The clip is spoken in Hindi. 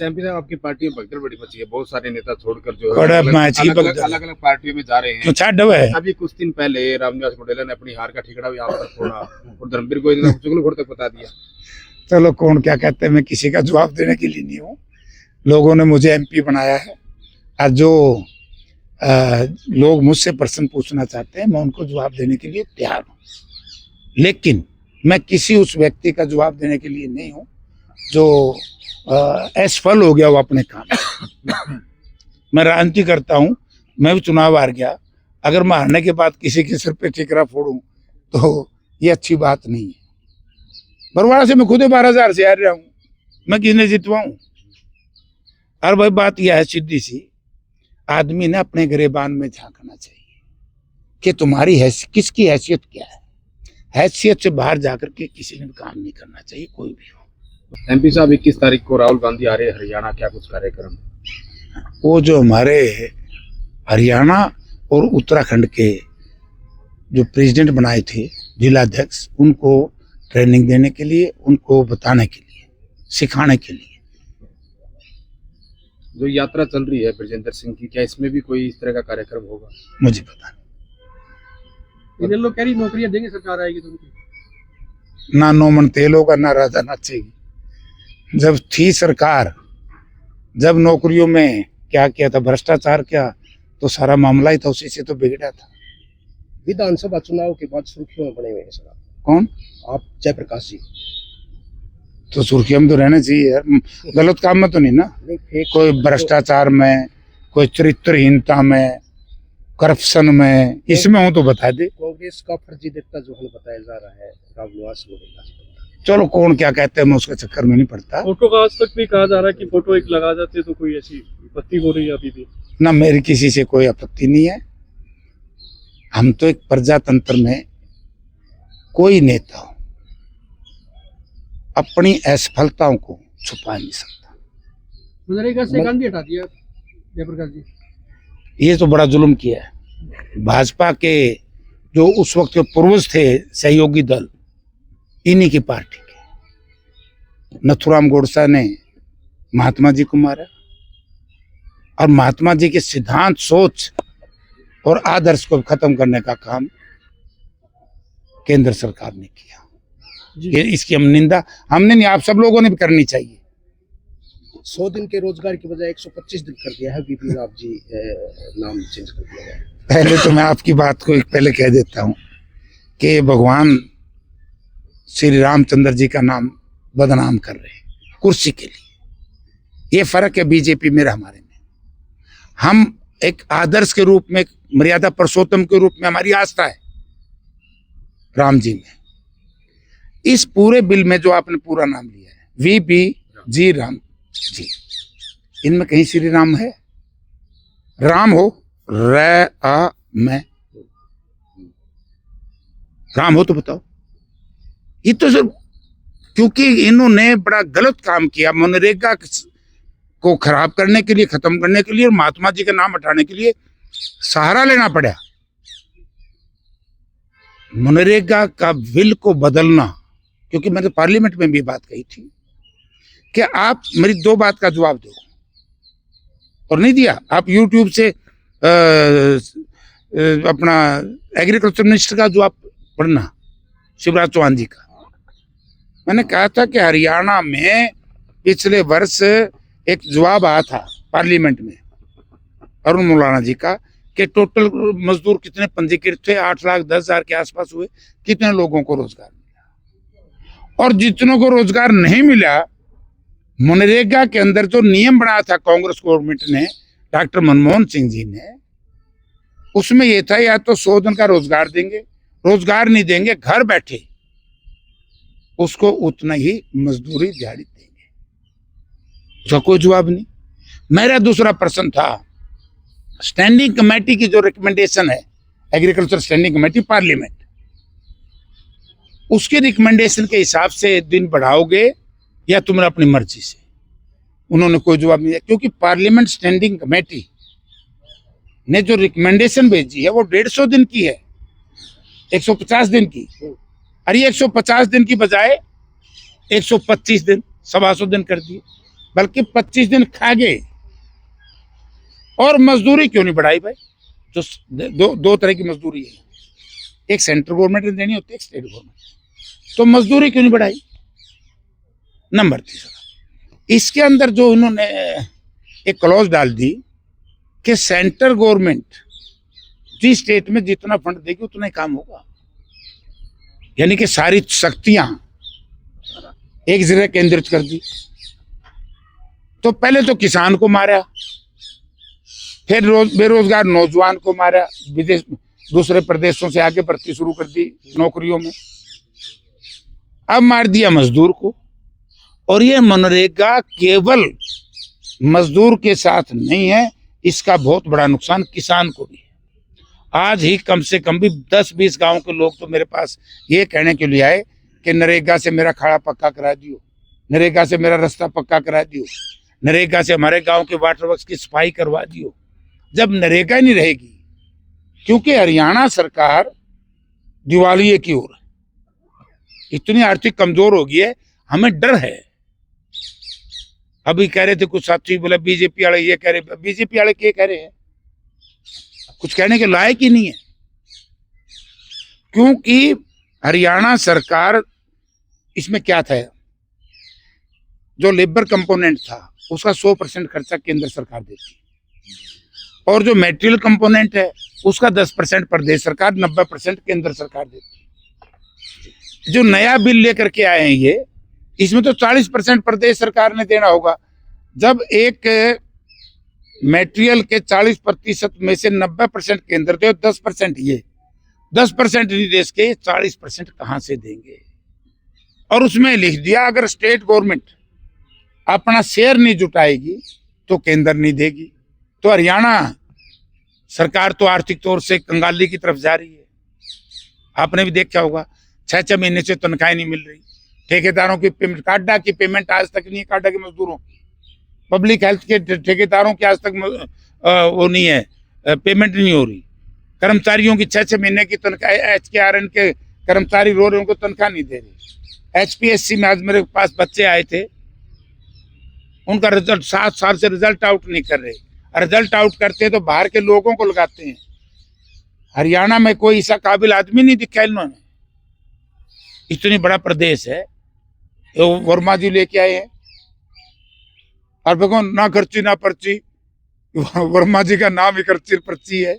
एमपी साहब, आपकी पार्टी में भगदड़ बड़ी मची है, बहुत सारे नेता छोड़कर जो बड़ा है भगदड़। अलग अलग पार्टियों में जा रहे हैं। तो छा डब है। अभी कुछ दिन पहले रामनिवास पटेल ने अपनी हार का ठिकाना यहाँ पर फोड़ा और धर्मवीर गोविंद ने चुगलखोर तक बता दिया। चलो कौन क्या कहते हैं, मैं किसी का जवाब देने के लिए नहीं हूँ। लोगों ने मुझे एमपी बनाया है और जो लोग मुझसे प्रश्न पूछना चाहते हैं मैं उनको जवाब देने के लिए तैयार हूँ, लेकिन मैं किसी उस व्यक्ति का जवाब देने के लिए नहीं हूँ जो असफल हो गया वो अपने काम। मैं राजनीति करता हूँ, मैं भी चुनाव हार गया, अगर मैं हारने के बाद किसी के सिर पे ठिकरा फोड़ूं तो ये अच्छी बात नहीं है। बरवाड़ा से मैं खुद 12,000 से हार रहा हूँ, मैं किसने जितवाऊं? और भाई बात यह है सीधी सी, आदमी ने अपने गिरेबान में झांकना चाहिए कि तुम्हारी किसकी हैसियत क्या है। हैसियत से बाहर जाकर के किसी ने भी काम नहीं करना चाहिए, कोई भी हो। एमपी साहब, 21 तारीख को राहुल गांधी आ रहे हरियाणा, क्या कुछ कार्यक्रम? वो जो हमारे हरियाणा और उत्तराखंड के जो प्रेसिडेंट बनाए थे जिलाध्यक्ष, उनको ट्रेनिंग देने के लिए, उनको बताने के लिए, सिखाने के लिए। जो यात्रा चल रही है ब्रजेंद्र सिंह की, क्या इसमें भी कोई इस तरह का कार्यक्रम होगा? मुझे पता नहीं। इन्हें लोग कह रही नौकरियां देंगे, सरकार आएगी तो उनकी ना नोमन तेल होगा ना राजा नाचेगी। जब थी सरकार, जब नौकरियों में क्या किया था, भ्रष्टाचार किया, तो सारा मामला ही था, उसी से तो बिगड़ा था। विधानसभा चुनाव के बाद सुर्खियों में बने हुए हैं सर। कौन? आप, जयप्रकाश जी। तो सुर्खियों में तो रहने चाहिए यार, गलत काम में तो नहीं ना, कोई भ्रष्टाचार में, कोई चरित्रहीनता में, करप्शन में, इसमें हूँ तो बता दे। कांग्रेस का फर्जी नेता जो हमें बताया जा रहा है रामनिवास को, चलो कौन क्या कहते हैं, मैं उसके चक्कर में नहीं पड़ता। फोटो का आज तक भी कहा जा रहा है कि फोटो एक लगा जाते तो कोई ऐसी आपत्ति हो रही है अभी भी? ना मेरी किसी से कोई आपत्ति नहीं है। हम तो एक प्रजातंत्र में कोई नेता अपनी असफलताओं को छुपा नहीं सकता। मनरेगा से गांधी हटा दिया जयप्रकाश जी, ये तो बड़ा जुल्म किया है। भाजपा के जो उस वक्त के पूर्वज थे सहयोगी दल, इन्हीं की पार्टी के नथुराम गोडसे ने महात्मा जी को मारा और महात्मा जी के सिद्धांत, सोच और आदर्श को खत्म करने का काम केंद्र सरकार ने किया। ये इसकी हम निंदा, हमने नहीं, आप सब लोगों ने भी करनी चाहिए। 100 दिन के रोजगार की बजाय 125 दिन कर दिया है बीपी राव जी, नाम चेंज कर दिया है। पहले तो मैं आपकी बात को एक पहले कह देता हूं कि भगवान श्री रामचंद्र जी का नाम बदनाम कर रहे हैं कुर्सी के लिए। ये फर्क है बीजेपी में हमारे में। हम एक आदर्श के रूप में, मर्यादा पुरुषोत्तम के रूप में हमारी आस्था है राम जी में। इस पूरे बिल में जो आपने पूरा नाम लिया है, वीपी जी राम जी, इनमें कहीं श्री राम है? राम हो में राम हो तो बताओ। ये तो सर, क्योंकि इन्होंने बड़ा गलत काम किया, मनरेगा को खराब करने के लिए, खत्म करने के लिए, और महात्मा जी का नाम हटाने के लिए सहारा लेना पड़ा। मनरेगा का बिल को बदलना, क्योंकि मैंने पार्लियामेंट में भी बात कही थी कि आप मेरी 2 बात का जवाब दो, और नहीं दिया। आप यूट्यूब से अपना एग्रीकल्चर मिनिस्टर का जवाब पढ़ना, शिवराज चौहान जी का। मैंने कहा था कि हरियाणा में पिछले वर्ष एक जवाब आया था पार्लियामेंट में अरुण मौलाना जी का कि टोटल मजदूर कितने पंजीकृत थे, 8,10,000 के आसपास हुए, कितने लोगों को रोजगार मिला। और जितनों को रोजगार नहीं मिला, मनरेगा के अंदर जो नियम बनाया था कांग्रेस गवर्नमेंट ने, डॉक्टर मनमोहन सिंह जी ने, उसमें यह था या तो 100 दिन का रोजगार देंगे, रोजगार नहीं देंगे घर बैठे उसको उतना ही मजदूरी दिहाड़ी देंगे। उसका कोई जवाब नहीं। मेरा दूसरा प्रश्न था, स्टैंडिंग कमेटी की जो रिकमेंडेशन है, एग्रीकल्चर स्टैंडिंग कमेटी पार्लियामेंट, उसके रिकमेंडेशन के हिसाब से दिन बढ़ाओगे या तुम अपनी मर्जी से? उन्होंने कोई जवाब नहीं दिया, क्योंकि पार्लियामेंट स्टैंडिंग कमेटी ने जो रिकमेंडेशन भेजी है वो 150 दिन की है, 150 दिन की। और ये 150 दिन की बजाय 125 दिन, 125 दिन कर दिए। बल्कि 25 दिन खा गए। और मजदूरी क्यों नहीं बढ़ाई भाई? जो दो तरह की मजदूरी है, एक सेंट्रल गवर्नमेंट ने देनी होती है, एक स्टेट गवर्नमेंट। तो मजदूरी क्यों नहीं बढ़ाई? नंबर 3, इसके अंदर जो उन्होंने एक क्लॉज डाल दी कि सेंट्रल गवर्नमेंट जिस स्टेट में जितना फंड देगी उतना ही काम होगा, यानी कि सारी शक्तियां एक जगह केंद्रित कर दी। तो पहले तो किसान को मारा, फिर बेरोजगार नौजवान को मारा, विदेश दूसरे प्रदेशों से आके भर्ती शुरू कर दी नौकरियों में, अब मार दिया मजदूर को। और ये मनरेगा केवल मजदूर के साथ नहीं है, इसका बहुत बड़ा नुकसान किसान को भी है। आज ही कम से कम भी 10-20 गांव के लोग तो मेरे पास ये कहने के लिए आए कि नरेगा से मेरा खाड़ा पक्का करा दियो, नरेगा से मेरा रास्ता पक्का करा दियो, नरेगा से हमारे गांव के वाटर वर्क्स की सफाई करवा दियो। जब नरेगा ही नहीं रहेगी, क्योंकि हरियाणा सरकार दिवालिये की ओर इतनी आर्थिक कमजोर हो गई है, हमें डर है। अभी कह रहे थे कुछ साथी, बोले बीजेपी वाले ये कह रहे, बीजेपी वाले क्या कह रहे हैं? कुछ कहने के लायक ही नहीं है, क्योंकि हरियाणा सरकार इसमें क्या था, जो लेबर कंपोनेंट था उसका 100% खर्चा केंद्र सरकार देती, और जो मेटेरियल कंपोनेंट है उसका 10% प्रदेश सरकार, 90% केंद्र सरकार देती। जो नया बिल लेकर के आए हैं ये, इसमें तो 40% प्रदेश सरकार ने देना होगा। जब एक मेटेरियल के 40% में से 90% केंद्र दे, 10% ये, 10% नहीं देश के 40% कहां से देंगे? और उसमें लिख दिया अगर स्टेट गवर्नमेंट अपना शेयर नहीं जुटाएगी तो केंद्र नहीं देगी। तो हरियाणा सरकार तो आर्थिक तौर से कंगाली की तरफ जा रही है। आपने भी देखा होगा 6-6 महीने से तनख्वाह नहीं मिल रही, ठेकेदारों की पेमेंट, काडा की पेमेंट आज तक नहीं है, काडा के मजदूरों, पब्लिक हेल्थ के ठेकेदारों की आज तक वो नहीं है, पेमेंट नहीं हो रही। कर्मचारियों की 6-6 महीने की तनख्वाह, HKRN के कर्मचारी रो रहे, उनको तनख्वाह नहीं दे रही। HPSC में आज मेरे पास बच्चे आए थे, उनका रिजल्ट 7 साल से रिजल्ट आउट नहीं कर रहे। रिजल्ट आउट करते हैं तो बाहर के लोगों को लगाते हैं। हरियाणा में कोई ऐसा काबिल आदमी नहीं दिखा इन्होंने, इतनी बड़ा प्रदेश है। तो वर्मा जी लेके आए हैं, और देखो ना खर्ची ना पर्ची, वर्मा जी का नाम ही खर्ची पर्ची है।